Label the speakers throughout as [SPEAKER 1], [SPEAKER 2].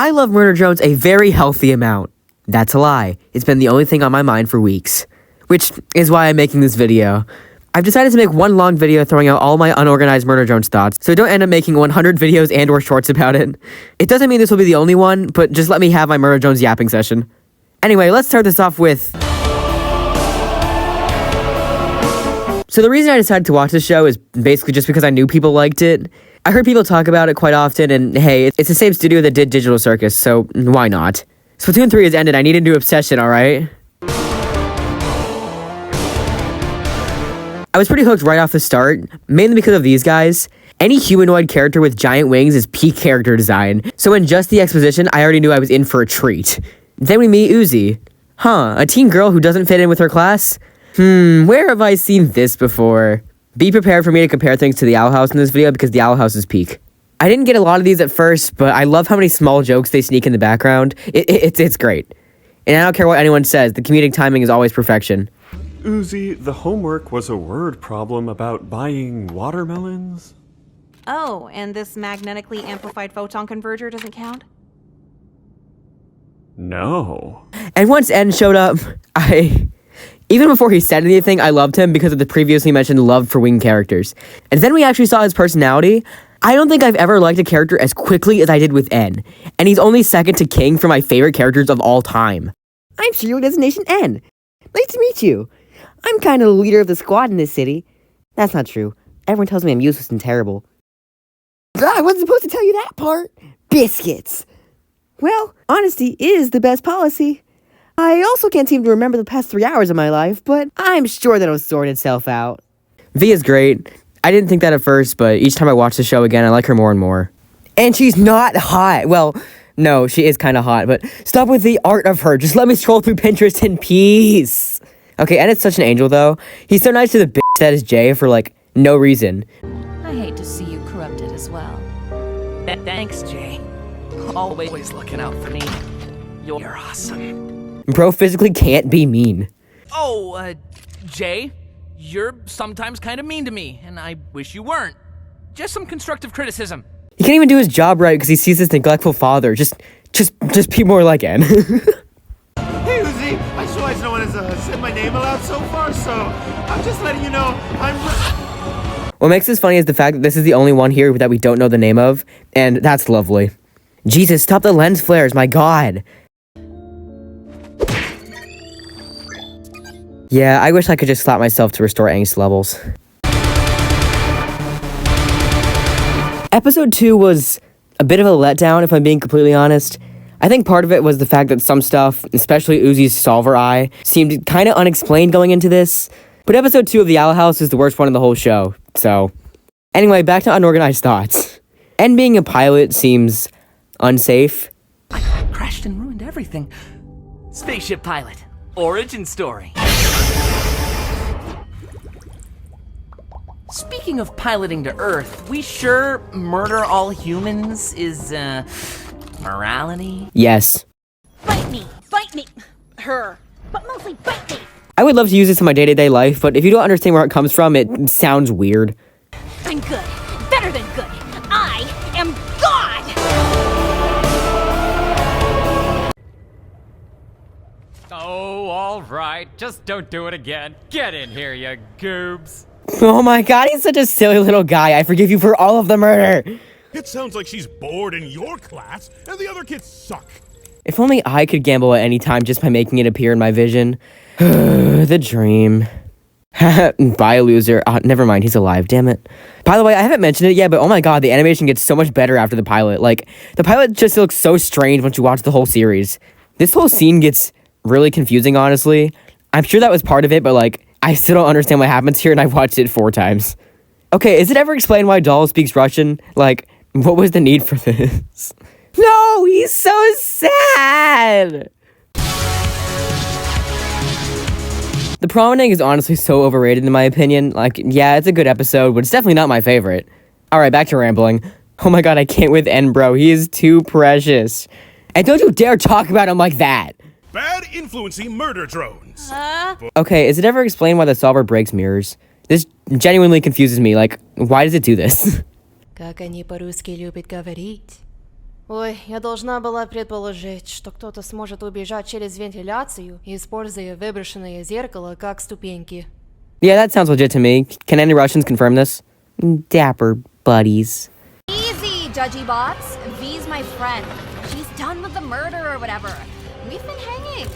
[SPEAKER 1] I love murder drones a very healthy amount. That's a lie. It's been the only thing on my mind for weeks. Which is why I'm making this video. I've decided to make one long video throwing out all my unorganized murder drones thoughts, so don't end up making 100 videos and or shorts about it. It doesn't mean this will be the only one, but just let me have my murder drones yapping session. Anyway, let's start this off with... So the reason I decided to watch this show is basically just because I knew people liked it. I heard people talk about it quite often, and hey, it's the same studio that did Digital Circus, so why not? Splatoon 3 has ended, I need a new obsession, alright? I was pretty hooked right off the start, mainly because of these guys. Any humanoid character with giant wings is peak character design, so in just the exposition, I already knew I was in for a treat. Then we meet Uzi. Huh, a teen girl who doesn't fit in with her class? Where have I seen this before? Be prepared for me to compare things to the Owl House in this video because the Owl House is peak. I didn't get a lot of these at first, but I love how many small jokes they sneak in the background. It's great. And I don't care what anyone says, the comedic timing is always perfection.
[SPEAKER 2] Uzi, the homework was a word problem about buying watermelons.
[SPEAKER 3] Oh, and this magnetically amplified photon converger doesn't count?
[SPEAKER 2] No.
[SPEAKER 1] And once Ed showed up, even before he said anything, I loved him because of the previously mentioned love for winged characters. And then we actually saw his personality. I don't think I've ever liked a character as quickly as I did with N. And he's only second to King for my favorite characters of all time. I'm Serial Designation N. Nice to meet you. I'm kind of the leader of the squad in this city. That's not true. Everyone tells me I'm useless and terrible. I wasn't supposed to tell you that part. Biscuits. Well, honesty is the best policy. I also can't seem to remember the past 3 hours of my life, but I'm sure that'll sort itself out. V is great. I didn't think that at first, but each time I watch the show again, I like her more and more. And she's not hot. Well, no, she is kind of hot, but stop with the art of her. Just let me scroll through Pinterest in peace. Okay, and it's such an angel, though. He's so nice to the bitch that is Jay for, like, no reason.
[SPEAKER 4] I hate to see you corrupted as well.
[SPEAKER 5] Thanks, Jay. Always looking out for me. You're awesome.
[SPEAKER 1] Bro physically can't be mean.
[SPEAKER 5] Oh, Jay, you're sometimes kind of mean to me, and I wish you weren't. Just some constructive criticism.
[SPEAKER 1] He can't even do his job right because he sees his neglectful father. Just be more like N.
[SPEAKER 6] Hey, Uzi, I realize no one has said my name aloud so far, so I'm just letting you know
[SPEAKER 1] What makes this funny is the fact that this is the only one here that we don't know the name of, and that's lovely. Jesus, stop the lens flares, my god! Yeah, I wish I could just slap myself to restore angst levels. Episode 2 was a bit of a letdown, if I'm being completely honest. I think part of it was the fact that some stuff, especially Uzi's solver eye, seemed kind of unexplained going into this. But episode 2 of The Owl House is the worst one in the whole show, so... Anyway, back to unorganized thoughts. And being a pilot seems unsafe.
[SPEAKER 5] I crashed and ruined everything. Spaceship pilot. Origin story. Speaking of piloting to Earth, we sure murder all humans is, morality?
[SPEAKER 1] Yes.
[SPEAKER 3] Bite me, her, but mostly bite me.
[SPEAKER 1] I would love to use this in my day-to-day life, but if you don't understand where it comes from, it sounds weird.
[SPEAKER 3] I'm good, better than good. I am God!
[SPEAKER 7] Oh, all right. Just don't do it again. Get in here, you goobs.
[SPEAKER 1] Oh my god, he's such a silly little guy. I forgive you for all of the murder.
[SPEAKER 6] It sounds like she's bored in your class, and the other kids suck.
[SPEAKER 1] If only I could gamble at any time just by making it appear in my vision. The dream. Bye, loser. Never mind, he's alive, damn it. By the way, I haven't mentioned it yet, but oh my god, the animation gets so much better after the pilot. Like, the pilot just looks so strange once you watch the whole series. This whole scene gets really confusing, honestly. I'm sure that was part of it, but like, I still don't understand what happens here, and I've watched it 4 times. Okay, is it ever explained why Doll speaks Russian? Like, what was the need for this? No, he's so sad! The Promening is honestly so overrated in my opinion. Like, yeah, it's a good episode, but it's definitely not my favorite. Alright, back to rambling. Oh my god, I can't with N, bro. He is too precious. And don't you dare talk about him like that!
[SPEAKER 6] Bad influencing murder drones.
[SPEAKER 1] Okay, is it ever explained why the solver breaks mirrors? This genuinely confuses me. Like, why does it do this?
[SPEAKER 4] Как они по-русски любят говорить.
[SPEAKER 8] Ой, я должна была предположить, что кто-то сможет убежать через вентиляцию, используя выброшенное зеркало как ступеньки.
[SPEAKER 1] Yeah, that sounds legit to me. Can any Russians confirm this? Dapper buddies.
[SPEAKER 9] Easy, judgy bots. V's my friend. She's done with the murder or whatever. We've been hanging.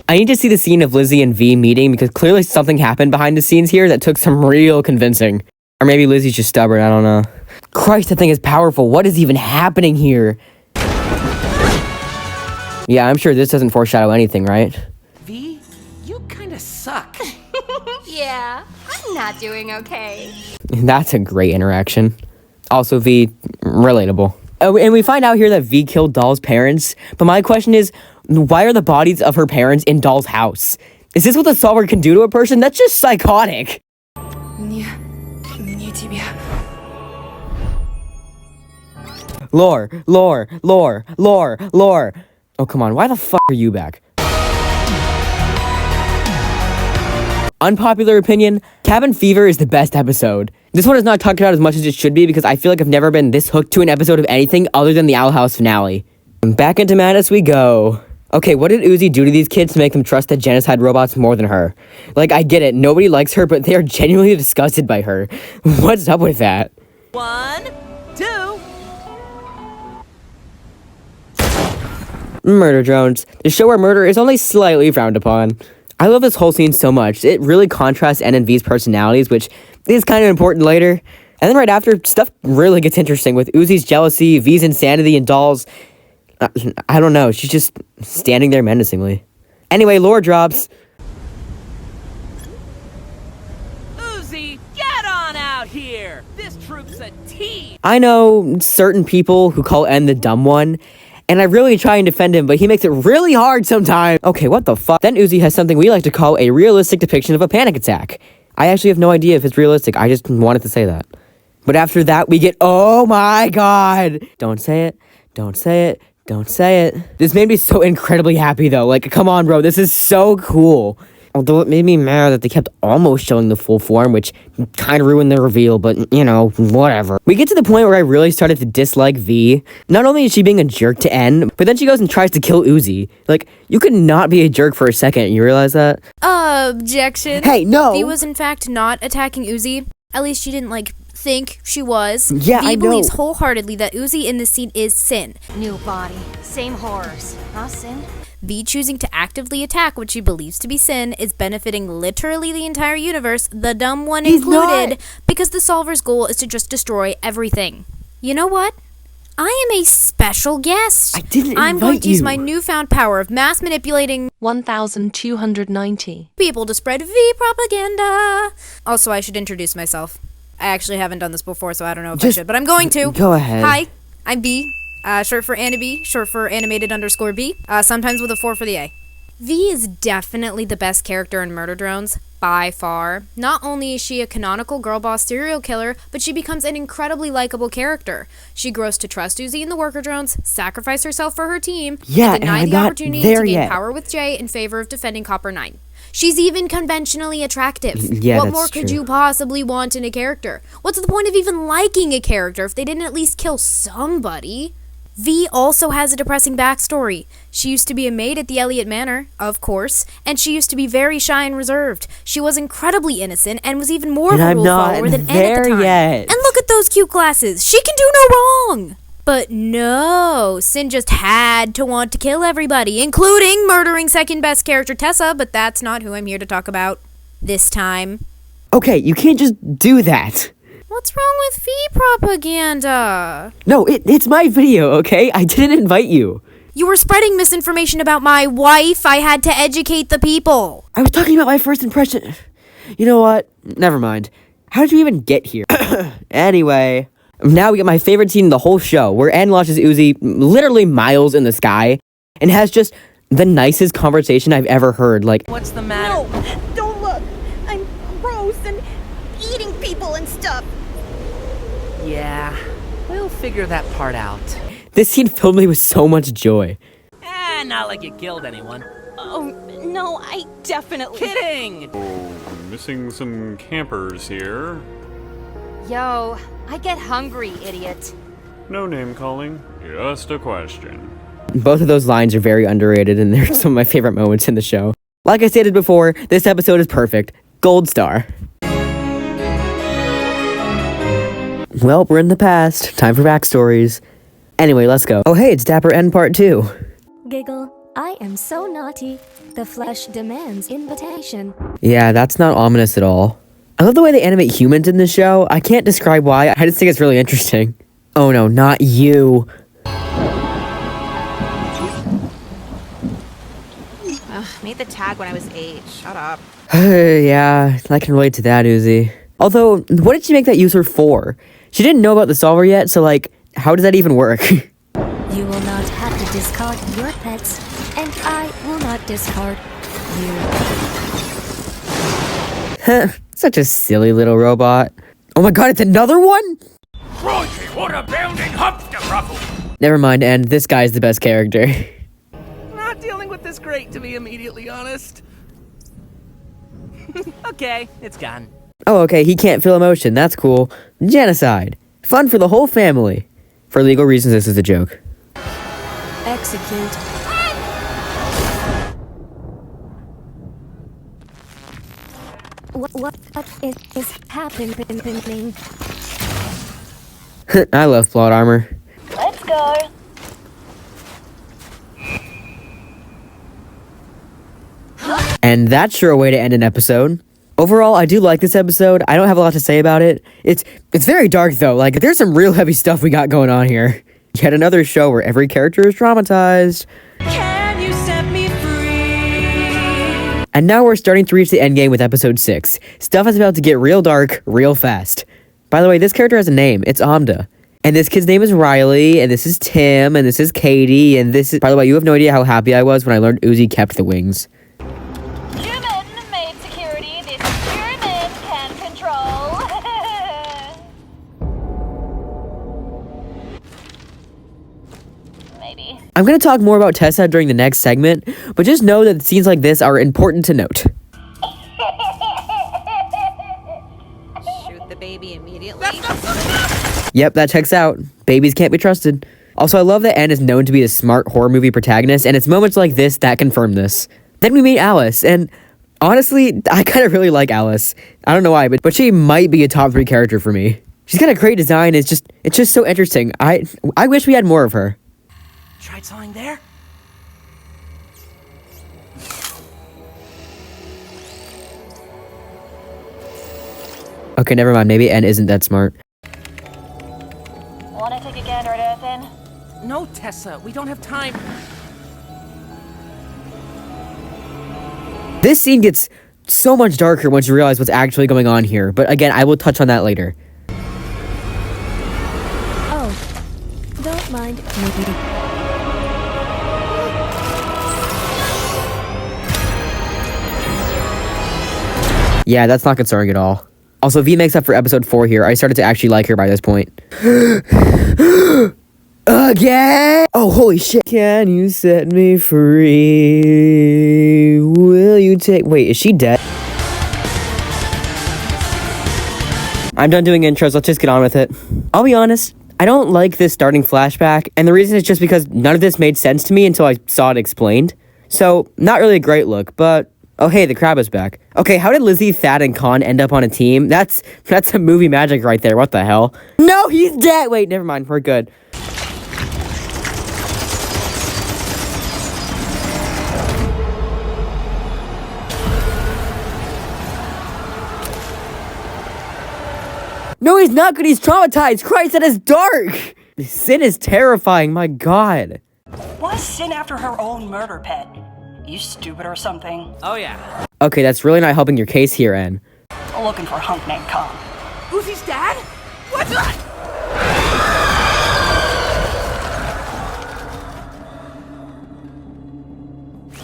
[SPEAKER 1] I need to see the scene of Lizzie and V meeting because clearly something happened behind the scenes here that took some real convincing. Or maybe Lizzie's just stubborn, I don't know. Christ, that thing is powerful. What is even happening here? Yeah, I'm sure this doesn't foreshadow anything, right?
[SPEAKER 5] V, you kinda suck.
[SPEAKER 9] Yeah, I'm not doing okay.
[SPEAKER 1] That's a great interaction. Also, V, relatable. Oh, and we find out here that V killed Doll's parents, but my question is, why are the bodies of her parents in Doll's house? Is this what the solver can do to a person? That's just psychotic.
[SPEAKER 8] Не тебе.
[SPEAKER 1] Lore. Oh, come on, why the fuck are you back? Unpopular opinion, Cabin Fever is the best episode. This one is not talked about as much as it should be because I feel like I've never been this hooked to an episode of anything other than the Owl House finale. Back into Madness we go. Okay, what did Uzi do to these kids to make them trust that genocide robots more than her? Like, I get it, nobody likes her, but they are genuinely disgusted by her. What's up with that?
[SPEAKER 5] 1, 2.
[SPEAKER 1] Murder Drones, the show where murder is only slightly frowned upon. I love this whole scene so much. It really contrasts N and V's personalities, which is kind of important later. And then right after, stuff really gets interesting with Uzi's jealousy, V's insanity, and Doll's... I don't know, she's just standing there menacingly. Anyway, lore drops.
[SPEAKER 5] Uzi, get on out here! This troop's a team!
[SPEAKER 1] I know certain people who call N the dumb one, and I really try and defend him, but he makes it really hard sometimes. Okay, what the fuck? Then Uzi has something we like to call a realistic depiction of a panic attack. I actually have no idea if it's realistic, I just wanted to say that. But after that, we get, oh my god! Don't say it, don't say it, don't say it. This made me so incredibly happy though, like, come on bro, this is so cool. Although it made me mad that they kept almost showing the full form, which kind of ruined the reveal, but, you know, whatever. We get to the point where I really started to dislike V. Not only is she being a jerk to N, but then she goes and tries to kill Uzi. Like, you could not be a jerk for a second, you realize that?
[SPEAKER 10] Objection.
[SPEAKER 1] Hey, no!
[SPEAKER 10] V was in fact not attacking Uzi. At least she didn't, think she was.
[SPEAKER 1] Yeah, I know.
[SPEAKER 10] V believes wholeheartedly that Uzi in this scene is Sin.
[SPEAKER 9] New body, same horrors. Huh, Sin?
[SPEAKER 10] V choosing to actively attack what she believes to be Sin is benefiting literally the entire universe, the dumb one included, because the solver's goal is to just destroy everything. You know what? I am a special guest.
[SPEAKER 1] I didn't invite
[SPEAKER 10] I'm going to use
[SPEAKER 1] you.
[SPEAKER 10] my newfound power of mass manipulating
[SPEAKER 8] 1290
[SPEAKER 10] people to spread V propaganda. Also, I should introduce myself. I actually haven't done this before, so I don't know if I should, but I'm going to.
[SPEAKER 1] Go ahead.
[SPEAKER 10] Hi, I'm B. Short for Anna-B, short for animated_B, sometimes with a 4 for the A. V is definitely the best character in Murder Drones, by far. Not only is she a canonical girl boss serial killer, but she becomes an incredibly likable character. She grows to trust Uzi and the worker drones, sacrifice herself for her team,
[SPEAKER 1] Yeah,
[SPEAKER 10] and deny
[SPEAKER 1] and I'm
[SPEAKER 10] the
[SPEAKER 1] not
[SPEAKER 10] opportunity
[SPEAKER 1] there
[SPEAKER 10] to gain
[SPEAKER 1] yet.
[SPEAKER 10] power with Jay in favor of defending Copper 9. She's even conventionally attractive.
[SPEAKER 1] Yeah,
[SPEAKER 10] what
[SPEAKER 1] that's
[SPEAKER 10] more could
[SPEAKER 1] true.
[SPEAKER 10] you possibly want in a character? What's the point of even liking a character if they didn't at least kill somebody? V also has a depressing backstory. She used to be a maid at the Elliott Manor, of course, and she used to be very shy and reserved. She was incredibly innocent and was even more of a rule follower than N at the time.
[SPEAKER 1] Yet.
[SPEAKER 10] And look at those cute glasses. She can do no wrong. But no, Sin just had to want to kill everybody, including murdering second best character Tessa, but that's not who I'm here to talk about this time.
[SPEAKER 1] Okay, you can't just do that.
[SPEAKER 10] What's wrong with V propaganda?
[SPEAKER 1] No, it's my video, okay? I didn't invite you.
[SPEAKER 10] You were spreading misinformation about my wife. I had to educate the people.
[SPEAKER 1] I was talking about my first impression. You know what? Never mind. How did you even get here? Anyway, now we get my favorite scene in the whole show, where Anne launches Uzi literally miles in the sky and has just the nicest conversation I've ever heard. Like,
[SPEAKER 5] What's the matter?
[SPEAKER 3] No, don't look. I'm gross and eating people and stuff.
[SPEAKER 5] Yeah, we'll figure that part out.
[SPEAKER 1] this scene filled me with so much joy.
[SPEAKER 5] Not like you killed anyone.
[SPEAKER 3] Oh, no, I definitely...
[SPEAKER 5] Kidding!
[SPEAKER 2] I'm missing some campers here.
[SPEAKER 9] Yo, I get hungry, idiot.
[SPEAKER 2] No name calling, just a question.
[SPEAKER 1] Both of those lines are very underrated, and they're some of my favorite moments in the show. Like I stated before, this episode is perfect. Gold star. Well, we're in the past. Time for backstories. Anyway, let's go. Oh hey, it's Dapper N Part 2.
[SPEAKER 3] Giggle. I am so naughty. The flesh demands invitation.
[SPEAKER 1] Yeah, that's not ominous at all. I love the way they animate humans in this show. I can't describe why, I just think it's really interesting. Oh no, not you.
[SPEAKER 9] Made the tag when I was 8. Shut up.
[SPEAKER 1] Yeah, I can relate to that, Uzi. Although, what did she make that user for? She didn't know about the solver yet, so like, how does that even work?
[SPEAKER 3] You will not have to discard your pets, and I will not discard you.
[SPEAKER 1] Such a silly little robot. Oh my god, it's another one?
[SPEAKER 7] Crikey, what a bounding hump to ruffle!
[SPEAKER 1] Never mind, and this guy's the best character.
[SPEAKER 5] Not dealing with this great, to be immediately honest. Okay, it's gone.
[SPEAKER 1] Oh, okay, he can't feel emotion. That's cool. Genocide. Fun for the whole family. For legal reasons, this is a joke.
[SPEAKER 3] Execute. What is happening?
[SPEAKER 1] I love plot armor.
[SPEAKER 3] Let's go.
[SPEAKER 1] And that's sure a way to end an episode. Overall, I do like this episode. I don't have a lot to say about it. It's very dark though. Like, there's some real heavy stuff we got going on here. Yet another show where every character is traumatized.
[SPEAKER 4] Can you set me free?
[SPEAKER 1] And now we're starting to reach the end game with episode 6. Stuff is about to get real dark, real fast. By the way, this character has a name. It's Amda. And this kid's name is Riley, and this is Tim, and this is Katie, and this is... By the way, you have no idea how happy I was when I learned Uzi kept the wings.
[SPEAKER 3] Human-made security. This human can control. Maybe.
[SPEAKER 1] I'm going to talk more about Tessa during the next segment, but just know that scenes like this are important to note.
[SPEAKER 9] Shoot the baby immediately.
[SPEAKER 1] Yep, that checks out. Babies can't be trusted. Also, I love that Anne is known to be a smart horror movie protagonist, and it's moments like this that confirm this. Then we meet Alice, and honestly, I kind of really like Alice. I don't know why, but she might be a top 3 character for me. She's got a great design, it's just so interesting. I wish we had more of her.
[SPEAKER 5] Tried sawing there?
[SPEAKER 1] Okay, never mind, maybe Anne isn't that smart.
[SPEAKER 3] Wanna take a gander at Ethan?
[SPEAKER 5] No, Tessa, we don't have time.
[SPEAKER 1] This scene gets so much darker once you realize what's actually going on here, but again, I will touch on that later.
[SPEAKER 3] Oh, don't mind. Maybe.
[SPEAKER 1] Yeah, that's not concerning at all. Also, V makes up for episode 4 here. I started to actually like her by this point. Again? Oh, holy shit. Can you set me free? Will you take... Wait, is she dead? I'm done doing intros. Let's just get on with it. I'll be honest. I don't like this starting flashback, and the reason is just because none of this made sense to me until I saw it explained. So, not really a great look, but... Oh, hey, the crab is back. Okay, how did Lizzie, Thad, and Con end up on a team? That's some movie magic right there. What the hell? No, he's dead! Wait, never mind. We're good. No, he's not good. He's traumatized. Christ, that is dark. Sin is terrifying. My God.
[SPEAKER 11] Why Sin after her own murder pet? You stupid or something?
[SPEAKER 5] Oh yeah.
[SPEAKER 1] Okay, that's really not helping your case here, Ann.
[SPEAKER 11] Looking for a hunk named Con.
[SPEAKER 5] Uzi's dad? What's that?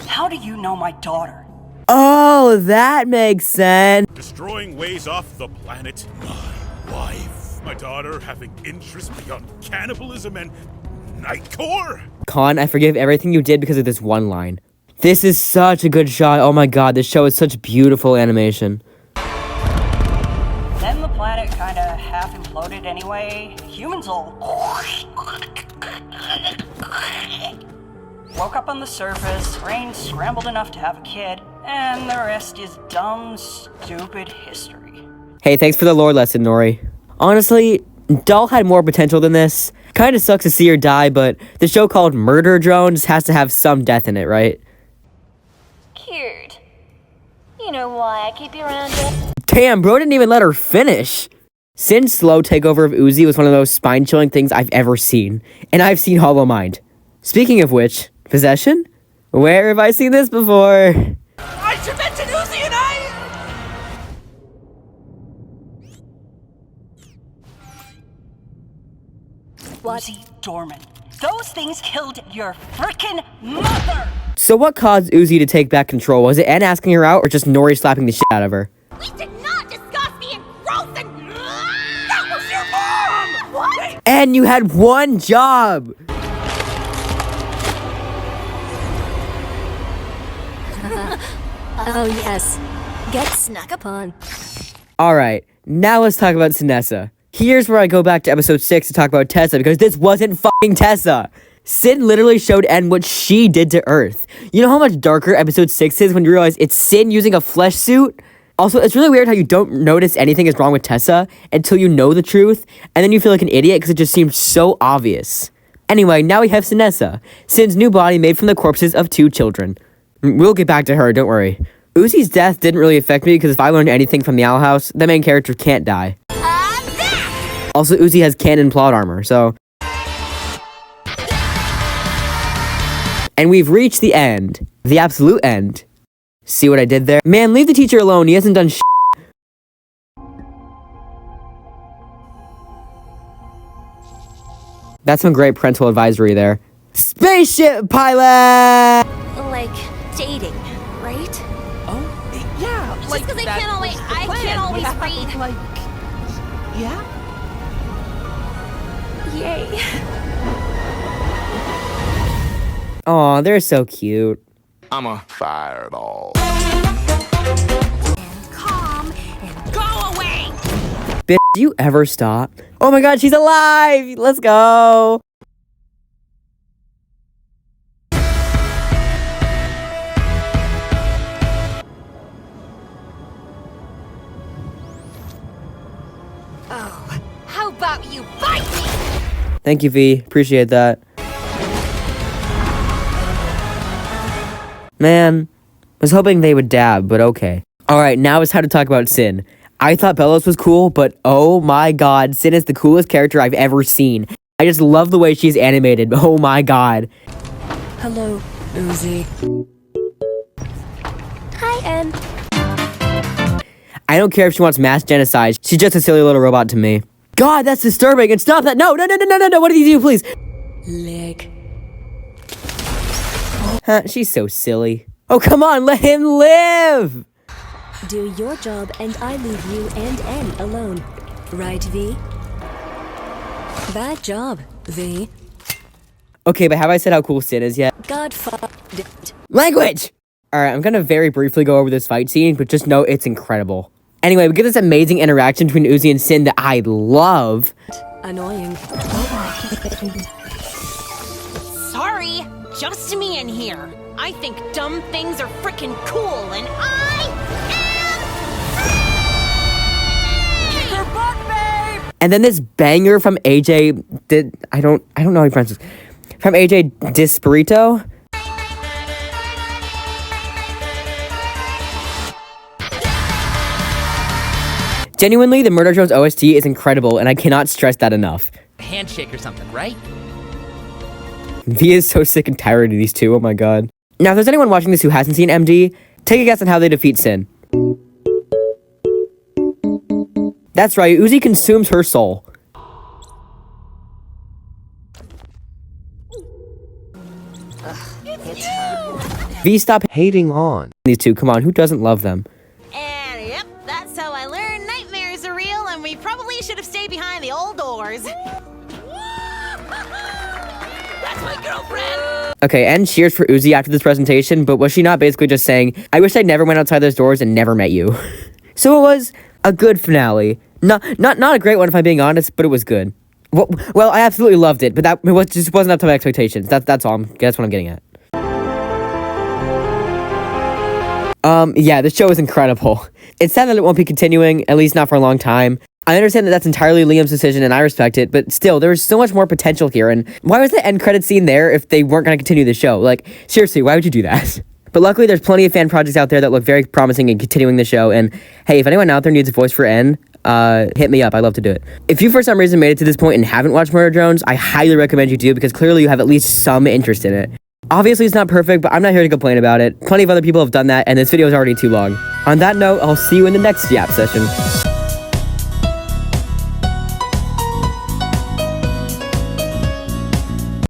[SPEAKER 11] How do you know my daughter?
[SPEAKER 1] Oh, that makes sense.
[SPEAKER 6] Destroying ways off the planet. My wife. My daughter having interests beyond cannibalism and nightcore.
[SPEAKER 1] Con, I forgive everything you did because of this one line. This is such a good shot. Oh my God, this show is such beautiful animation.
[SPEAKER 11] Then the planet kinda half imploded exploded anyway. Humans all woke up on the surface, brain scrambled enough to have a kid, and the rest is dumb, stupid history.
[SPEAKER 1] Hey, thanks for the lore lesson, Nori. Honestly, Doll had more potential than this. Kinda sucks to see her die, but the show called Murder Drones has to have some death in it, right?
[SPEAKER 3] Cute. You know why I keep you around here?
[SPEAKER 1] Damn, bro didn't even let her finish. Sin's slow takeover of Uzi was one of the most spine-chilling things I've ever seen. And I've seen Hollow Mind. Speaking of which, possession? Where have I seen this before?
[SPEAKER 5] I should mention Uzi and I...
[SPEAKER 11] Uzi Dorman. Those things killed your frickin' mother!
[SPEAKER 1] So what caused Uzi to take back control? Was it N asking her out or just Nori slapping the shit out of her?
[SPEAKER 9] We did not discuss being gross and.
[SPEAKER 5] That was your mom!
[SPEAKER 9] What?
[SPEAKER 1] And you had one job!
[SPEAKER 3] Oh yes. Get snuck upon.
[SPEAKER 1] Alright, now let's talk about Sinessa. Here's where I go back to episode 6 to talk about Tessa, because this wasn't fucking Tessa! Sin literally showed N what she did to Earth. You know how much darker episode 6 is when you realize it's Sin using a flesh suit? Also, it's really weird how you don't notice anything is wrong with Tessa until you know the truth, and then you feel like an idiot because it just seems so obvious. Anyway, now we have Sinessa, Sin's new body made from the corpses of 2 children. We'll get back to her, don't worry. Uzi's death didn't really affect me because if I learned anything from the Owl House, the main character can't die. Also, Uzi has cannon plot armor, so... And we've reached the end. The absolute end. See what I did there? Man, leave the teacher alone. He hasn't done shit. That's some great parental advisory there. Spaceship pilot!
[SPEAKER 3] Like dating, right?
[SPEAKER 5] Oh, yeah.
[SPEAKER 9] Just because I can't always read.
[SPEAKER 5] Like, yeah?
[SPEAKER 3] Yay.
[SPEAKER 1] Aw, they're so cute.
[SPEAKER 12] I'm a fireball.
[SPEAKER 9] Calm and go away.
[SPEAKER 1] Bitch, do you ever stop? Oh my god, she's alive! Let's go!
[SPEAKER 9] Oh, how about you bite me?
[SPEAKER 1] Thank you, V. Appreciate that. Man, was hoping they would dab, but okay. Alright, now it's time to talk about Sin. I thought Bellows was cool, but oh my god, Sin is the coolest character I've ever seen. I just love the way she's animated. Oh my god.
[SPEAKER 3] Hello, Uzi. Hi, N.
[SPEAKER 1] I don't care if she wants mass genocide. She's just a silly little robot to me. God, that's disturbing, and stop that! No, what did you do, please?
[SPEAKER 3] Lick.
[SPEAKER 1] Huh, she's so silly. Oh, come on, let him live!
[SPEAKER 3] Do your job and I leave you and N alone. Right, V? Bad job, V.
[SPEAKER 1] Okay, but have I said how cool Sin is yet?
[SPEAKER 3] God fucked it.
[SPEAKER 1] Language! Alright, I'm gonna very briefly go over this fight scene, but just know it's incredible. Anyway, we get this amazing interaction between Uzi and Sin that I love.
[SPEAKER 3] Annoying.
[SPEAKER 9] Sorry, just me in here. I think dumb things are frickin' cool, and I am.
[SPEAKER 5] Kick her butt, babe!
[SPEAKER 1] And then this banger from AJ I don't know how you pronounce this. From AJ Disperito. Genuinely, the Murder Drones OST is incredible, and I cannot stress that enough.
[SPEAKER 5] Handshake or something, right?
[SPEAKER 1] V is so sick and tired of these two, oh my god. Now, if there's anyone watching this who hasn't seen MD, take a guess on how they defeat Sin. That's right, Uzi consumes her soul. V, stop hating on these two, come on, who doesn't love them?
[SPEAKER 9] And yep, that's how I learned nightmares are real, and we probably should have stayed behind the old doors.
[SPEAKER 5] That's my girlfriend!
[SPEAKER 1] Okay, and cheers for Uzi after this presentation, but was she not basically just saying, I wish I never went outside those doors and never met you? So it was a good finale. Not a great one if I'm being honest, but it was good. Well, I absolutely loved it, but just wasn't up to my expectations. That's all. That's what I'm getting at. Yeah, the show is incredible. It's sad that it won't be continuing, at least not for a long time. I understand that that's entirely Liam's decision, and I respect it, but still, there was so much more potential here, and why was the end credit scene there if they weren't going to continue the show? Like, seriously, why would you do that? But luckily, there's plenty of fan projects out there that look very promising in continuing the show, and hey, if anyone out there needs a voice for N, hit me up. I'd love to do it. If you for some reason made it to this point and haven't watched Murder Drones, I highly recommend you do, because clearly you have at least some interest in it. Obviously, it's not perfect, but I'm not here to complain about it. Plenty of other people have done that, and this video is already too long. On that note, I'll see you in the next Yap session.